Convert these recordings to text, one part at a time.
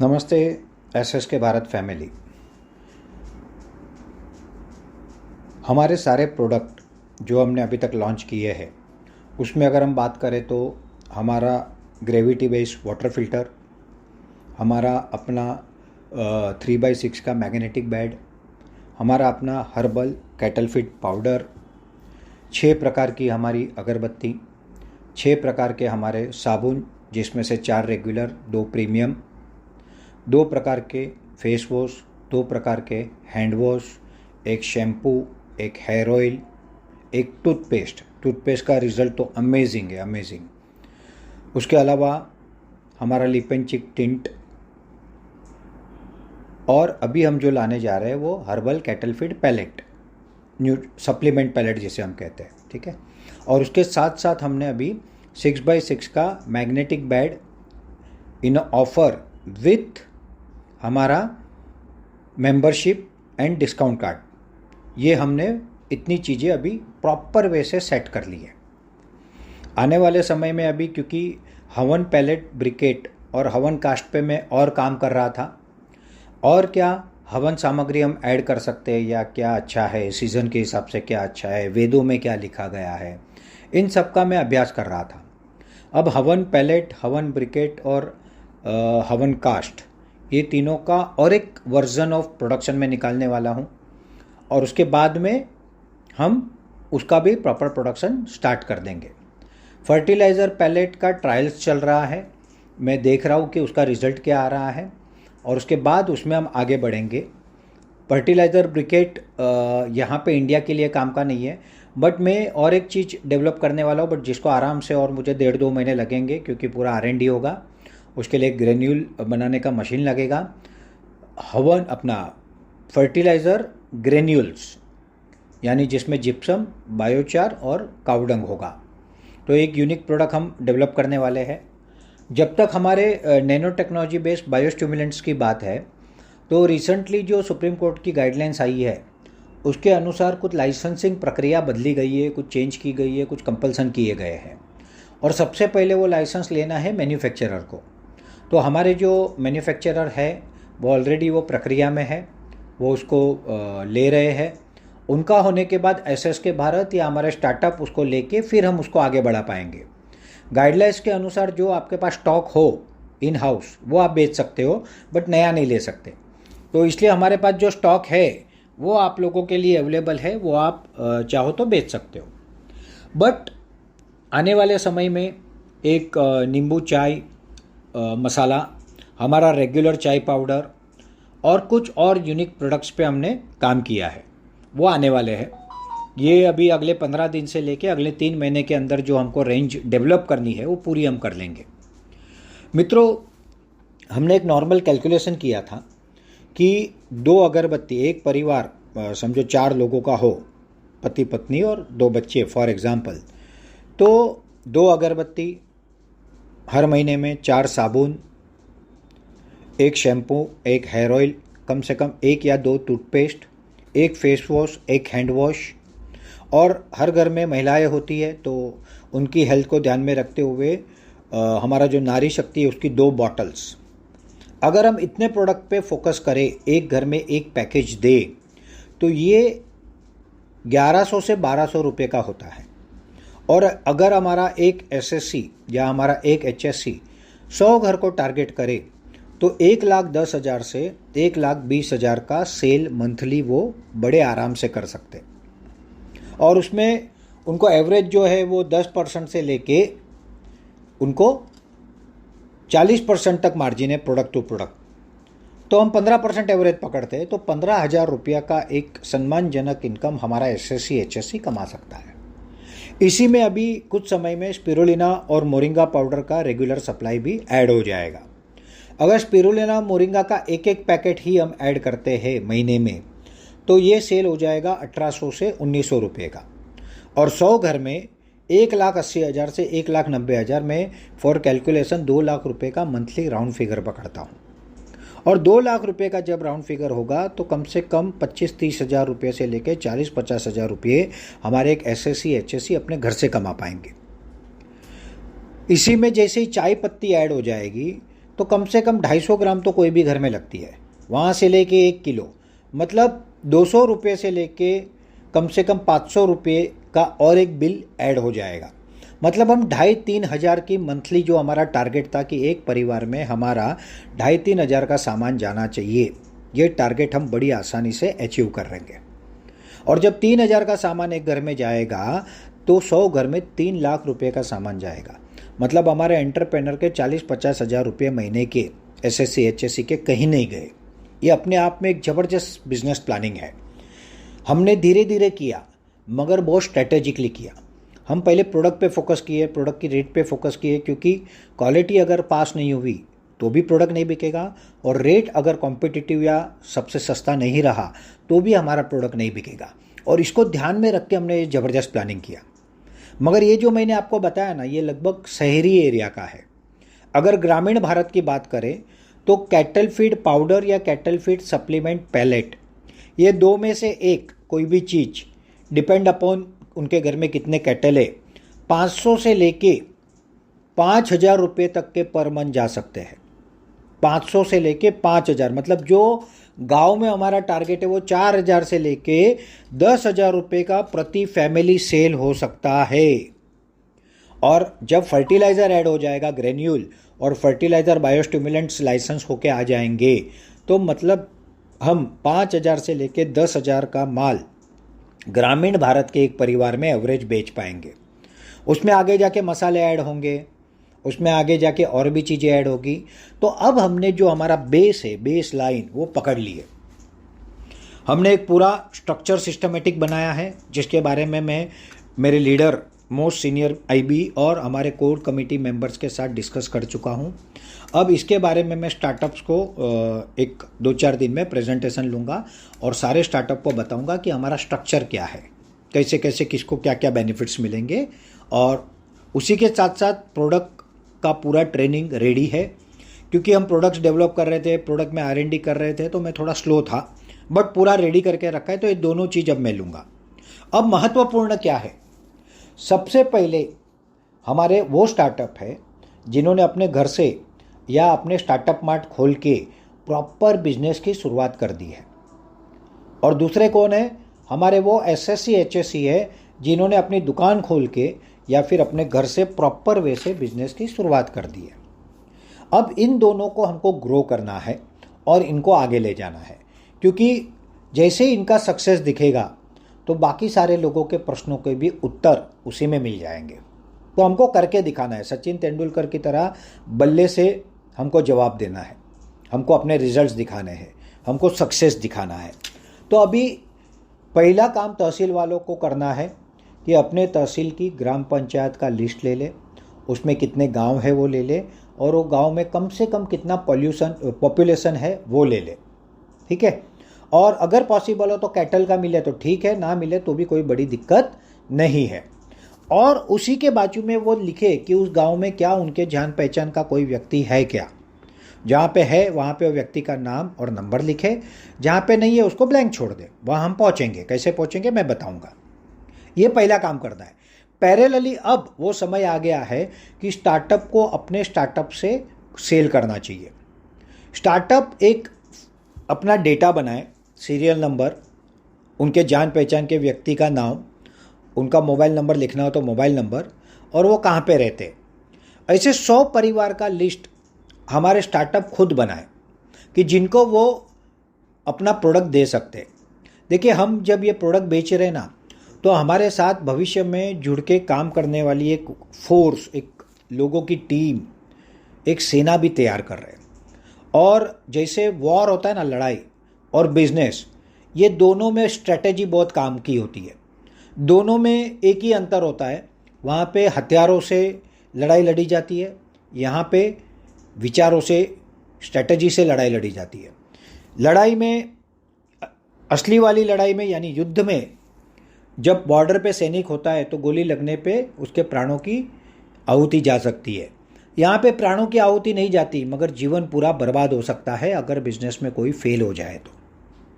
नमस्ते एसएस के भारत फैमिली। हमारे सारे प्रोडक्ट जो हमने अभी तक लॉन्च किए हैं उसमें अगर हम बात करें तो हमारा ग्रेविटी बेस्ड वाटर फिल्टर, हमारा अपना 3x6 का मैग्नेटिक बेड, हमारा अपना हर्बल कैटल फीड पाउडर, 6 प्रकार की हमारी अगरबत्ती, 6 प्रकार के हमारे साबुन जिसमें से 4 रेगुलर, 2 प्रीमियम, 2 प्रकार के फेस वॉश, 2 प्रकार के हैंड वॉश, एक शैम्पू, एक हेयर ऑयल, एक टूथपेस्ट का रिज़ल्ट तो अमेजिंग है, अमेजिंग। उसके अलावा हमारा लिप एंड चिक टिंट, और अभी हम जो लाने जा रहे हैं वो herbal cattle feed pellet, new supplement pellet जिसे हम कहते हैं, ठीक है। और उसके साथ साथ हमने अभी 6x6 का magnetic bed in offer with हमारा मेंबरशिप एंड डिस्काउंट कार्ड, ये हमने इतनी चीज़ें अभी प्रॉपर वे से सेट कर ली है। आने वाले समय में अभी क्योंकि हवन पैलेट ब्रिकेट और हवन कास्ट पे मैं और काम कर रहा था, और क्या हवन सामग्री हम ऐड कर सकते हैं या क्या अच्छा है, सीज़न के हिसाब से क्या अच्छा है, वेदों में क्या लिखा गया है, इन सब का मैं अभ्यास कर रहा था। अब हवन पैलेट, हवन ब्रिकेट और हवन कास्ट, ये तीनों का और एक वर्जन ऑफ प्रोडक्शन में निकालने वाला हूँ, और उसके बाद में हम उसका भी प्रॉपर प्रोडक्शन स्टार्ट कर देंगे। फर्टिलाइज़र पैलेट का ट्रायल्स चल रहा है, मैं देख रहा हूँ कि उसका रिज़ल्ट क्या आ रहा है, और उसके बाद उसमें हम आगे बढ़ेंगे। फर्टिलाइज़र ब्रिकेट यहाँ पे इंडिया के लिए काम का नहीं है, बट मैं और एक चीज़ डेवलप करने वाला हूँ, बट जिसको आराम से और मुझे 1.5-2 महीने लगेंगे क्योंकि पूरा R&D होगा। उसके लिए ग्रेन्यूल बनाने का मशीन लगेगा। हवन अपना फर्टिलाइज़र ग्रेन्यूल्स, यानी जिसमें जिप्सम, बायोचार और कावडंग होगा, तो एक यूनिक प्रोडक्ट हम डेवलप करने वाले हैं। जब तक हमारे नैनो टेक्नोलॉजी बेस्ड बायोस्टिमुलेंट्स की बात है, तो रिसेंटली जो सुप्रीम कोर्ट की गाइडलाइंस आई है उसके अनुसार कुछ लाइसेंसिंग प्रक्रिया बदली गई है, कुछ चेंज की गई है, कुछ कंपल्सन किए गए हैं, और सबसे पहले वो लाइसेंस लेना है मैन्युफैक्चरर को। तो हमारे जो मैन्युफैक्चरर है वो ऑलरेडी वो प्रक्रिया में है, वो उसको ले रहे हैं। उनका होने के बाद एसएस के भारत या हमारे स्टार्टअप उसको लेके फिर हम उसको आगे बढ़ा पाएंगे। गाइडलाइंस के अनुसार जो आपके पास स्टॉक हो इन हाउस वो आप बेच सकते हो, बट नया नहीं ले सकते। तो इसलिए हमारे पास जो स्टॉक है वो आप लोगों के लिए अवेलेबल है, वो आप चाहो तो बेच सकते हो। बट आने वाले समय में एक नींबू चाय मसाला, हमारा रेगुलर चाय पाउडर और कुछ और यूनिक प्रोडक्ट्स पे हमने काम किया है, वो आने वाले हैं। ये अभी अगले 15 दिन से लेके अगले 3 महीने के अंदर जो हमको रेंज डेवलप करनी है वो पूरी हम कर लेंगे। मित्रों, हमने एक नॉर्मल कैलकुलेशन किया था कि 2 अगरबत्ती, एक परिवार समझो 4 लोगों का हो, पति पत्नी और 2 बच्चे फॉर एग्ज़ाम्पल, तो 2 अगरबत्ती, हर महीने में 4 साबुन, एक शैम्पू, एक हेयर ऑयल, कम से कम 1 या 2 टूथपेस्ट, एक फेस वॉश, एक हैंड वॉश, और हर घर में महिलाएं होती है तो उनकी हेल्थ को ध्यान में रखते हुए हमारा जो नारी शक्ति है उसकी 2 बॉटल्स। अगर हम इतने प्रोडक्ट पे फोकस करें, एक घर में एक पैकेज दे, तो ये 1100 से 1200 रुपये का होता है। और अगर हमारा एक एसएससी या हमारा एक एचएससी 100 घर को टारगेट करे तो 1,10,000 से 1,20,000 का सेल मंथली वो बड़े आराम से कर सकते। और उसमें उनको एवरेज जो है वो 10% से लेके उनको 40% तक मार्जिन है प्रोडक्ट टू प्रोडक्ट। तो हम 15% एवरेज पकड़ते हैं तो 15,000 रुपया का एक सम्मानजनक इनकम हमारा एसएससी एचएससी कमा सकता है। इसी में अभी कुछ समय में स्पिरुलिना और मोरिंगा पाउडर का रेगुलर सप्लाई भी ऐड हो जाएगा। अगर स्पिरुलिना मोरिंगा का एक पैकेट ही हम ऐड करते हैं महीने में, तो ये सेल हो जाएगा 1800 से 1900 रुपये का, और 100 घर में 1,80,000 से 1,90,000 में फॉर कैलकुलेशन 2 लाख रुपये का मंथली राउंड फिगर पकड़ता हूँ। और 2 लाख रुपये का जब राउंड फिगर होगा तो कम से कम 25-30 हज़ार रुपये से लेकर 40-50 हज़ार रुपये हमारे एक एसएससी एचएससी अपने घर से कमा पाएंगे। इसी में जैसे ही चाय पत्ती ऐड हो जाएगी तो कम से कम 250 ग्राम तो कोई भी घर में लगती है, वहाँ से लेके 1 किलो, मतलब 200 रुपये से लेके कम से कम 500 रुपये का और एक बिल ऐड हो जाएगा। मतलब हम 2,500-3 हज़ार की मंथली, जो हमारा टारगेट था कि एक परिवार में हमारा 2,500-3 हज़ार का सामान जाना चाहिए, ये टारगेट हम बड़ी आसानी से अचीव कर लेंगे। और जब 3 हज़ार का सामान एक घर में जाएगा तो 100 घर में 3 लाख रुपए का सामान जाएगा। मतलब हमारे एंटरप्रेनर के 40-50 हज़ार रुपये महीने के SSC HSC के कहीं नहीं गए। ये अपने आप में एक ज़बरदस्त बिजनेस प्लानिंग है। हमने धीरे धीरे किया मगर बहुत स्ट्रेटेजिकली किया। हम पहले प्रोडक्ट पे फोकस किए, प्रोडक्ट की रेट पे फोकस किए, क्योंकि क्वालिटी अगर पास नहीं हुई तो भी प्रोडक्ट नहीं बिकेगा, और रेट अगर कॉम्पिटिटिव या सबसे सस्ता नहीं रहा तो भी हमारा प्रोडक्ट नहीं बिकेगा। और इसको ध्यान में रख के हमने ये ज़बरदस्त प्लानिंग किया। मगर ये जो मैंने आपको बताया ना, ये लगभग शहरी एरिया का है। अगर ग्रामीण भारत की बात करें तो कैटल फीड पाउडर या कैटल फीड सप्लीमेंट पैलेट, ये दो में से एक कोई भी चीज़, डिपेंड अपॉन उनके घर में कितने कैटल है, 500 से लेके 5,000 रुपये तक के पर मंथ जा सकते हैं। 500 से लेके 5,000, मतलब जो गांव में हमारा टारगेट है वो 4,000 से लेके 10,000 रुपये का प्रति फैमिली सेल हो सकता है। और जब फर्टिलाइज़र ऐड हो जाएगा, ग्रेन्यूल और फर्टिलाइज़र बायोस्टिमुलेंट्स लाइसेंस होके आ जाएंगे, तो मतलब हम 5,000 से लेके 10,000 का माल ग्रामीण भारत के एक परिवार में एवरेज बेच पाएंगे। उसमें आगे जाके मसाले ऐड होंगे, उसमें आगे जाके और भी चीज़ें ऐड होगी। तो अब हमने जो हमारा बेस है, बेस लाइन, वो पकड़ ली है। हमने एक पूरा स्ट्रक्चर सिस्टमेटिक बनाया है, जिसके बारे में मैं मेरे लीडर, मोस्ट सीनियर IB और हमारे कोर कमेटी मेंबर्स के साथ डिस्कस कर चुका हूं। अब इसके बारे में मैं स्टार्टअप्स को 1-2-4 दिन में प्रेजेंटेशन लूँगा और सारे स्टार्टअप को बताऊंगा कि हमारा स्ट्रक्चर क्या है, कैसे कैसे किसको क्या क्या बेनिफिट्स मिलेंगे। और उसी के साथ साथ प्रोडक्ट का पूरा ट्रेनिंग रेडी है, क्योंकि हम प्रोडक्ट्स डेवलप कर रहे थे, प्रोडक्ट में R&D कर रहे थे, तो मैं थोड़ा स्लो था, बट पूरा रेडी करके रखा है। तो ये दोनों चीज़ अब मैं लूँगा। अब महत्वपूर्ण क्या है, सबसे पहले हमारे वो स्टार्टअप है जिन्होंने अपने घर से या अपने स्टार्टअप मार्ट खोल के प्रॉपर बिजनेस की शुरुआत कर दी है। और दूसरे कौन है, हमारे वो SSC HSC है जिन्होंने अपनी दुकान खोल के या फिर अपने घर से प्रॉपर वे से बिजनेस की शुरुआत कर दी है। अब इन दोनों को हमको ग्रो करना है और इनको आगे ले जाना है, क्योंकि जैसे इनका सक्सेस दिखेगा तो बाकी सारे लोगों के प्रश्नों के भी उत्तर उसी में मिल जाएंगे। तो हमको करके दिखाना है, सचिन तेंदुलकर की तरह बल्ले से हमको जवाब देना है, हमको अपने रिजल्ट्स दिखाने हैं, हमको सक्सेस दिखाना है। तो अभी पहला काम तहसील वालों को करना है कि अपने तहसील की ग्राम पंचायत का लिस्ट ले ले, उसमें कितने गांव है वो ले ले, और वो गांव में कम से कम कितना पॉपुलेशन है वो ले ले, ठीक है। और अगर पॉसिबल हो तो कैटल का मिले तो ठीक है, ना मिले तो भी कोई बड़ी दिक्कत नहीं है। और उसी के बाजू में वो लिखे कि उस गांव में क्या उनके जान पहचान का कोई व्यक्ति है क्या। जहाँ पे है वहाँ पे वो व्यक्ति का नाम और नंबर लिखे, जहाँ पे नहीं है उसको ब्लैंक छोड़ दे। वहाँ हम पहुँचेंगे, कैसे पहुँचेंगे मैं बताऊँगा। ये पहला काम करना है। पैरेलली अब वो समय आ गया है कि स्टार्टअप को अपने स्टार्टअप से सेल करना चाहिए। स्टार्टअप एक अपना डेटा बनाए, सीरियल नंबर, उनके जान पहचान के व्यक्ति का नाम, उनका मोबाइल नंबर लिखना हो तो मोबाइल नंबर, और वो कहाँ पे रहते। ऐसे 100 परिवार का लिस्ट हमारे स्टार्टअप खुद बनाए कि जिनको वो अपना प्रोडक्ट दे सकते। देखिए, हम जब ये प्रोडक्ट बेच रहे ना, तो हमारे साथ भविष्य में जुड़ के काम करने वाली एक फोर्स, एक लोगों की टीम, एक सेना भी तैयार कर रहे हैं। और जैसे वॉर होता है ना, लड़ाई और बिजनेस, ये दोनों में स्ट्रेटेजी बहुत काम की होती है। दोनों में एक ही अंतर होता है, वहाँ पे हथियारों से लड़ाई लड़ी जाती है, यहाँ पे विचारों से, स्ट्रेटेजी से लड़ाई लड़ी जाती है। लड़ाई में, असली वाली लड़ाई में यानी युद्ध में, जब बॉर्डर पे सैनिक होता है तो गोली लगने पे उसके प्राणों की आहुति जा सकती है। यहाँ पे प्राणों की आहुति नहीं जाती, मगर जीवन पूरा बर्बाद हो सकता है अगर बिजनेस में कोई फेल हो जाए तो,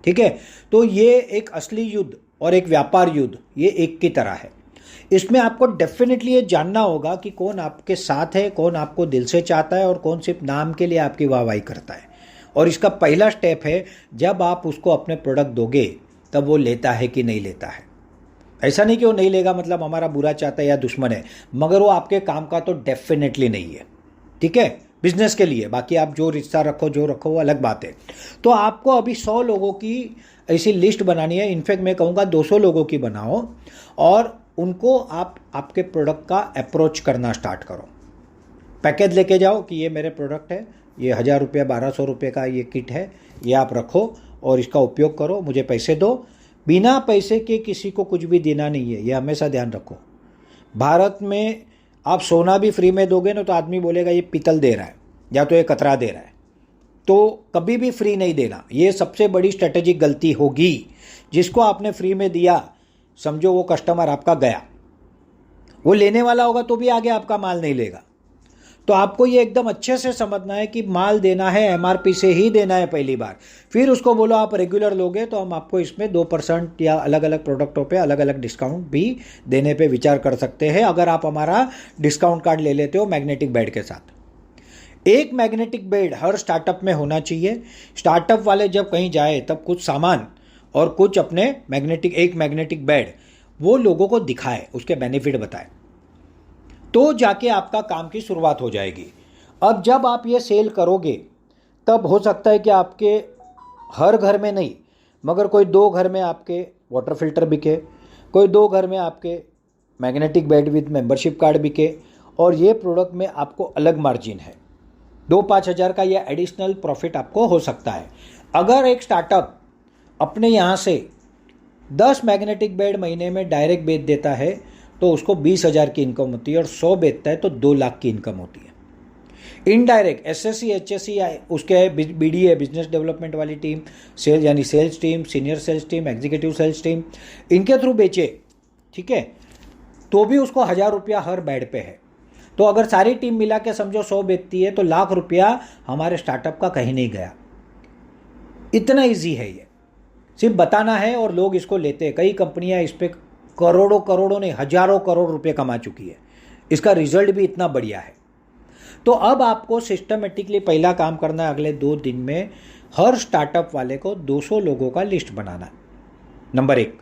ठीक है। तो ये एक असली युद्ध और एक व्यापार युद्ध, ये एक की तरह है। इसमें आपको डेफिनेटली ये जानना होगा कि कौन आपके साथ है, कौन आपको दिल से चाहता है और कौन सिर्फ नाम के लिए आपकी वाहवाही करता है। और इसका पहला स्टेप है, जब आप उसको अपने प्रोडक्ट दोगे तब वो लेता है कि नहीं लेता है। ऐसा नहीं कि वो नहीं लेगा मतलब हमारा बुरा चाहता है या दुश्मन है, मगर वो आपके काम का तो डेफिनेटली नहीं है, ठीक है, बिजनेस के लिए। बाकी आप जो रिश्ता रखो जो रखो वो अलग बात है। तो आपको अभी 100 लोगों की ऐसी लिस्ट बनानी है, इनफैक्ट मैं कहूँगा 200 लोगों की बनाओ और उनको आप आपके प्रोडक्ट का अप्रोच करना स्टार्ट करो। पैकेज लेके जाओ कि ये मेरे प्रोडक्ट है, ये 1000 रुपये 1200 रुपये का ये किट है, ये आप रखो और इसका उपयोग करो, मुझे पैसे दो। बिना पैसे के किसी को कुछ भी देना नहीं है, ये हमेशा ध्यान रखो। भारत में आप सोना भी फ्री में दोगे ना तो आदमी बोलेगा ये पीतल दे रहा है या तो ये कतरा दे रहा है। तो कभी भी फ्री नहीं देना, ये सबसे बड़ी स्ट्रेटेजिक गलती होगी। जिसको आपने फ्री में दिया समझो वो कस्टमर आपका गया, वो लेने वाला होगा तो भी आगे आपका माल नहीं लेगा। तो आपको ये एकदम अच्छे से समझना है कि माल देना है एमआरपी से ही देना है पहली बार। फिर उसको बोलो आप रेगुलर लोगे तो हम आपको इसमें 2% या अलग अलग प्रोडक्टों पे अलग अलग डिस्काउंट भी देने पे विचार कर सकते हैं, अगर आप हमारा डिस्काउंट कार्ड ले लेते हो मैग्नेटिक बेड के साथ। एक मैग्नेटिक बेड हर स्टार्टअप में होना चाहिए। स्टार्टअप वाले जब कहीं जाए तब कुछ सामान और कुछ अपने एक मैग्नेटिक बेड वो लोगों को दिखाए, उसके बेनिफिट बताए, तो जाके आपका काम की शुरुआत हो जाएगी। अब जब आप ये सेल करोगे तब हो सकता है कि आपके हर घर में नहीं मगर कोई 2 घर में आपके वाटर फिल्टर बिके, कोई 2 घर में आपके magnetic bed with membership card बिके, और ये प्रोडक्ट में आपको अलग मार्जिन है, 2-5 हज़ार का ये एडिशनल प्रॉफिट आपको हो सकता है। अगर एक स्टार्टअप अपने यहाँ से 10 मैग्नेटिक बेड महीने में डायरेक्ट बेच देता है तो उसको 20,000 की इनकम होती है, और 100 बेचता है तो 2 लाख की इनकम होती है। इनडायरेक्ट एसएससी एचएससी उसके बीडीए बिजनेस डेवलपमेंट वाली टीम, सेल्स यानी sales team, senior sales team, executive sales team, इनके थ्रू बेचे, ठीक है, तो भी उसको 1000 रुपया हर बेड पे है। तो अगर सारी टीम मिला के समझो 100 बेचती है तो लाख रुपया हमारे स्टार्टअप का कहीं नहीं गया। इतना ईजी है ये, सिर्फ बताना है और लोग इसको लेते हैं। कई कंपनियां इस पर करोड़ों नहीं हजारों करोड़ रुपए कमा चुकी है, इसका रिजल्ट भी इतना बढ़िया है। तो अब आपको सिस्टमेटिकली पहला काम करना है, अगले 2 दिन में हर स्टार्टअप वाले को 200 लोगों का लिस्ट बनाना, नंबर 1।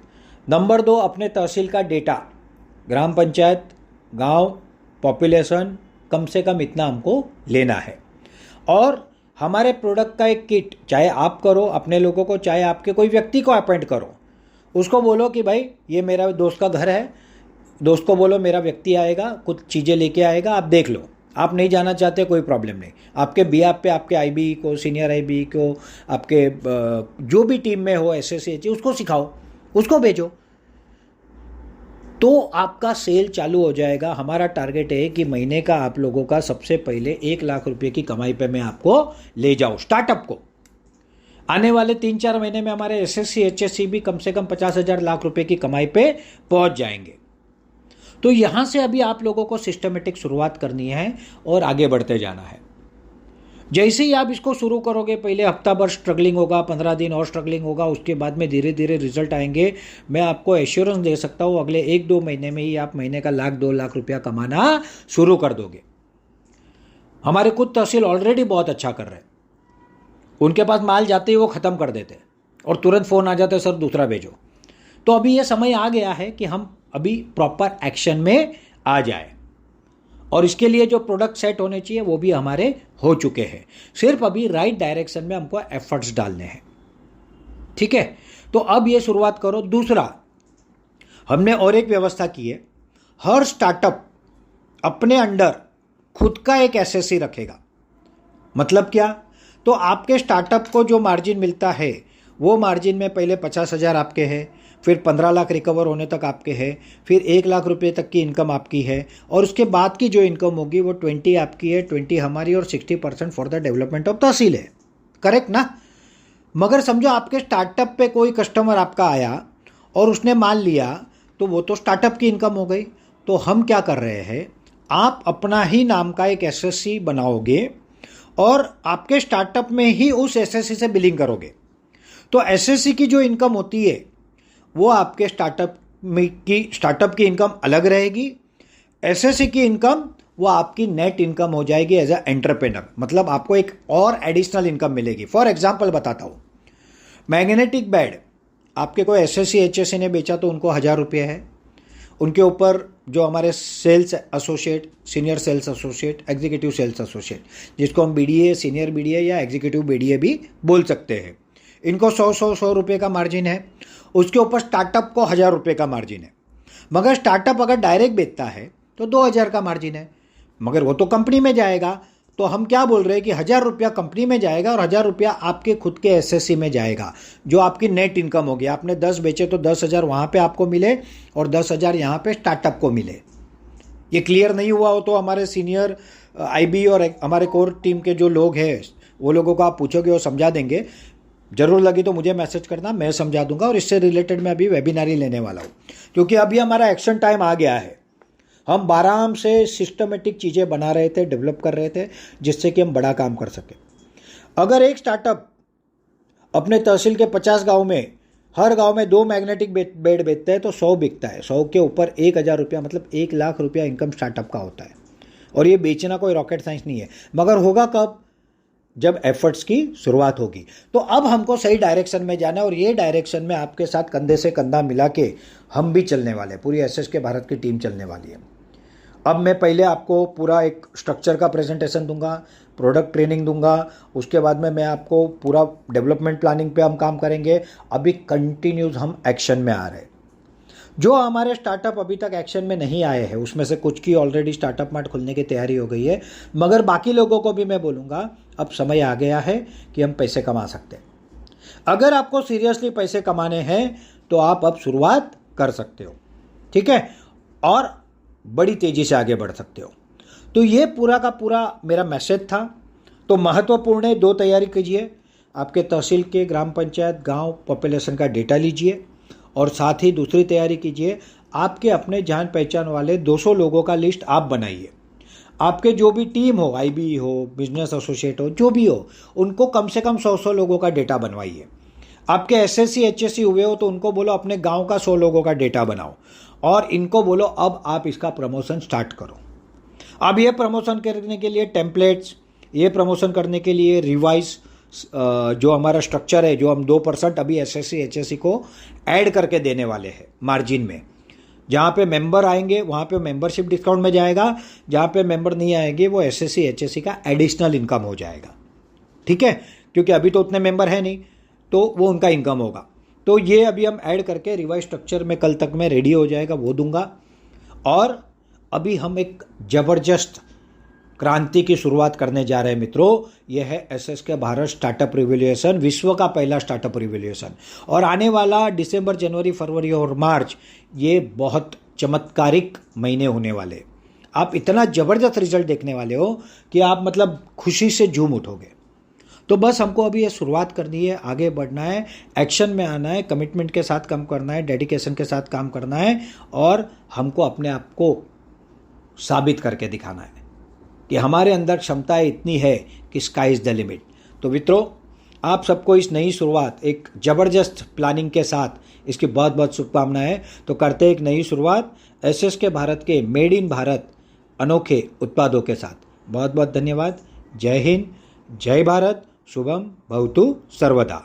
नंबर 2, अपने तहसील का डेटा, ग्राम पंचायत, गांव, पॉपुलेशन, कम से कम इतना हमको लेना है। और हमारे प्रोडक्ट का एक किट, चाहे आप करो अपने लोगों को, चाहे आपके कोई व्यक्ति को अपॉइंट करो, उसको बोलो कि भाई ये मेरा दोस्त का घर है, दोस्त को बोलो मेरा व्यक्ति आएगा, कुछ चीज़ें लेके आएगा, आप देख लो। आप नहीं जाना चाहते कोई प्रॉब्लम नहीं, आपके बिहाफ पे आपके आईबी को, सीनियर आईबी को, आपके जो भी टीम में हो एसएससी उसको सिखाओ, उसको भेजो, तो आपका सेल चालू हो जाएगा। हमारा टारगेट है कि महीने का आप लोगों का सबसे पहले 1 लाख रुपए की कमाई पे मैं आपको ले जाऊँ स्टार्टअप को। आने वाले 3-4 महीने में हमारे एसएससी एचएससी भी कम से कम 50,000 लाख रुपए की कमाई पे पहुंच जाएंगे। तो यहां से अभी आप लोगों को सिस्टमेटिक शुरुआत करनी है और आगे बढ़ते जाना है। जैसे ही आप इसको शुरू करोगे, पहले हफ्ता भर स्ट्रगलिंग होगा, 15 दिन और स्ट्रगलिंग होगा, उसके बाद में धीरे धीरे रिजल्ट आएंगे। मैं आपको एश्योरेंस दे सकता हूँ अगले 1-2 महीने में ही आप महीने का 1-2 लाख रुपया कमाना शुरू कर दोगे। हमारे कुछ तहसील ऑलरेडी बहुत अच्छा कर रहे हैं, उनके पास माल जाते ही वो ख़त्म कर देते और तुरंत फ़ोन आ जाता है, सर दूसरा भेजो। तो अभी ये समय आ गया है कि हम अभी प्रॉपर एक्शन में आ जाए, और इसके लिए जो प्रोडक्ट सेट होने चाहिए वो भी हमारे हो चुके हैं। सिर्फ अभी राइट डायरेक्शन में हमको एफर्ट्स डालने हैं, ठीक है। तो अब ये शुरुआत करो। दूसरा, हमने और एक व्यवस्था की है, हर स्टार्टअप अपने अंडर खुद का एक एसएससी रखेगा। मतलब क्या? तो आपके स्टार्टअप को जो मार्जिन मिलता है वो मार्जिन में पहले 50,000 आपके हैं, फिर 15 लाख रिकवर होने तक आपके हैं, फिर 1 लाख रुपए तक की इनकम आपकी है, और उसके बाद की जो इनकम होगी वो 20 आपकी है, 20 हमारी, और 60% फॉर द डेवलपमेंट ऑफ तहसील है। करेक्ट ना? मगर समझो आपके स्टार्टअप पे कोई कस्टमर आपका आया और उसने माल लिया, तो वो तो स्टार्टअप की इनकम हो गई। तो हम क्या कर रहे हैं, आप अपना ही नाम का एक एसएससी बनाओगे और आपके स्टार्टअप में ही उस एसएससी से बिलिंग करोगे। तो एसएससी की जो इनकम होती है वो आपके स्टार्टअप की स्टार्टअप की इनकम अलग रहेगी, एसएससी की इनकम वो आपकी नेट इनकम हो जाएगी एज अ एंटरप्रेनर, मतलब आपको एक और एडिशनल इनकम मिलेगी। फॉर एग्जाम्पल बताता हूँ, मैग्नेटिक बेड आपके कोई एसएससी एचएससी ने बेचा तो उनको 1000 रुपये है, उनके ऊपर जो हमारे sales associate, senior sales associate, executive sales associate, जिसको हम बीडीए, सीनियर बीडीए या एग्जीक्यूटिव बीडीए भी बोल सकते हैं, इनको 100 रुपये का मार्जिन है। उसके ऊपर स्टार्टअप को 1000 रुपये का मार्जिन है। मगर स्टार्टअप अगर डायरेक्ट बेचता है तो 2000 का मार्जिन है, मगर वो तो कंपनी में जाएगा। तो हम क्या बोल रहे हैं कि 1000 रुपया कंपनी में जाएगा और 1000 रुपया आपके खुद के एसएससी में जाएगा, जो आपकी नेट इनकम होगी। आपने 10 बेचे तो 10,000 वहाँ पे आपको मिले और 10,000 यहाँ पे स्टार्टअप को मिले। ये क्लियर नहीं हुआ हो तो हमारे सीनियर आईबी और हमारे कोर टीम के जो लोग हैं वो लोगों को आप पूछोगे, वो समझा देंगे। जरूर लगी तो मुझे मैसेज करना, मैं समझा दूंगा। और इससे रिलेटेड मैं अभी वेबिनार ही लेने वाला हूँ, क्योंकि अभी हमारा एक्शन टाइम आ गया है। हम आराम से सिस्टमेटिक चीज़ें बना रहे थे, डेवलप कर रहे थे, जिससे कि हम बड़ा काम कर सकें। अगर एक स्टार्टअप अपने तहसील के 50 गांव में, हर गांव में 2 मैग्नेटिक बेड बेचते हैं तो 100 बिकता है। 100 के ऊपर 1000 रुपया, मतलब 1 लाख रुपया इनकम स्टार्टअप का होता है। और ये बेचना कोई रॉकेट साइंस नहीं है, मगर होगा कब? जब एफर्ट्स की शुरुआत होगी। तो अब हमको सही डायरेक्शन में जाना है और ये डायरेक्शन में आपके साथ कंधे से कंधा मिला के हम भी चलने वाले हैं। पूरी एसएस के भारत की टीम चलने वाली है। अब मैं पहले आपको पूरा एक स्ट्रक्चर का प्रेजेंटेशन दूंगा, प्रोडक्ट ट्रेनिंग दूंगा, उसके बाद में मैं आपको पूरा डेवलपमेंट प्लानिंग पे हम काम करेंगे। अभी कंटिन्यूस हम एक्शन में आ रहे हैं। जो हमारे स्टार्टअप अभी तक एक्शन में नहीं आए हैं उसमें से कुछ की ऑलरेडी स्टार्टअप मार्ट खुलने की तैयारी हो गई है, मगर बाकी लोगों को भी मैं बोलूँगा अब समय आ गया है कि हम पैसे कमा सकते हैं। अगर आपको सीरियसली पैसे कमाने हैं तो आप अब शुरुआत कर सकते हो, ठीक है, और बड़ी तेज़ी से आगे बढ़ सकते हो। तो ये पूरा का पूरा मेरा मैसेज था। तो महत्वपूर्ण है, 2 तैयारी कीजिए। आपके तहसील के, ग्राम पंचायत, गांव पॉपुलेशन का डेटा लीजिए और साथ ही दूसरी तैयारी कीजिए, आपके अपने जान पहचान वाले 200 लोगों का लिस्ट आप बनाइए। आपके जो भी टीम हो, आईबी हो, बिजनेस एसोसिएट हो, जो भी हो, उनको कम से कम 100 लोगों का डेटा बनवाइए। आपके एसएससी एचएससी हुए हो तो उनको बोलो अपने गांव का 100 लोगों का डेटा बनाओ और इनको बोलो अब आप इसका प्रमोशन स्टार्ट करो। अब ये प्रमोशन करने के लिए टेम्पलेट्स, ये प्रमोशन करने के लिए रिवाइज जो हमारा स्ट्रक्चर है, जो हम 2% अभी एसएससी एचएससी को ऐड करके देने वाले हैं मार्जिन में। जहाँ पे मेंबर आएंगे वहाँ पे मेंबरशिप डिस्काउंट में जाएगा, जहाँ पे मेंबर नहीं आएंगे वो एसएससी एचएससी का एडिशनल इनकम हो जाएगा, ठीक है, क्योंकि अभी तो उतने मेंबर है नहीं, तो वो उनका इनकम होगा। तो ये अभी हम ऐड करके रिवाइज स्ट्रक्चर में कल तक में रेडी हो जाएगा, वो दूंगा। और अभी हम एक ज़बरदस्त क्रांति की शुरुआत करने जा रहे हैं मित्रों। यह है एसएस के भारत स्टार्टअप रिवोल्यूशन, विश्व का पहला स्टार्टअप रिवोल्यूशन। और आने वाला दिसंबर, जनवरी, फरवरी और मार्च, ये बहुत चमत्कारिक महीने होने वाले। आप इतना ज़बरदस्त रिजल्ट देखने वाले हो कि आप मतलब खुशी से झूम उठोगे। तो बस हमको अभी ये शुरुआत करनी है, आगे बढ़ना है, एक्शन में आना है, कमिटमेंट के साथ काम करना है, डेडिकेशन के साथ काम करना है और हमको अपने आप को साबित करके दिखाना है कि हमारे अंदर क्षमताएं इतनी है कि स्काई इज़ द लिमिट। तो मित्रों, आप सबको इस नई शुरुआत, एक ज़बरदस्त प्लानिंग के साथ इसकी बहुत बहुत शुभकामनाएं। तो करते एक नई शुरुआत एसएस के भारत के मेड इन भारत अनोखे उत्पादों के साथ। बहुत बहुत धन्यवाद। जय हिंद, जय भारत, शुभम भवतु सर्वदा।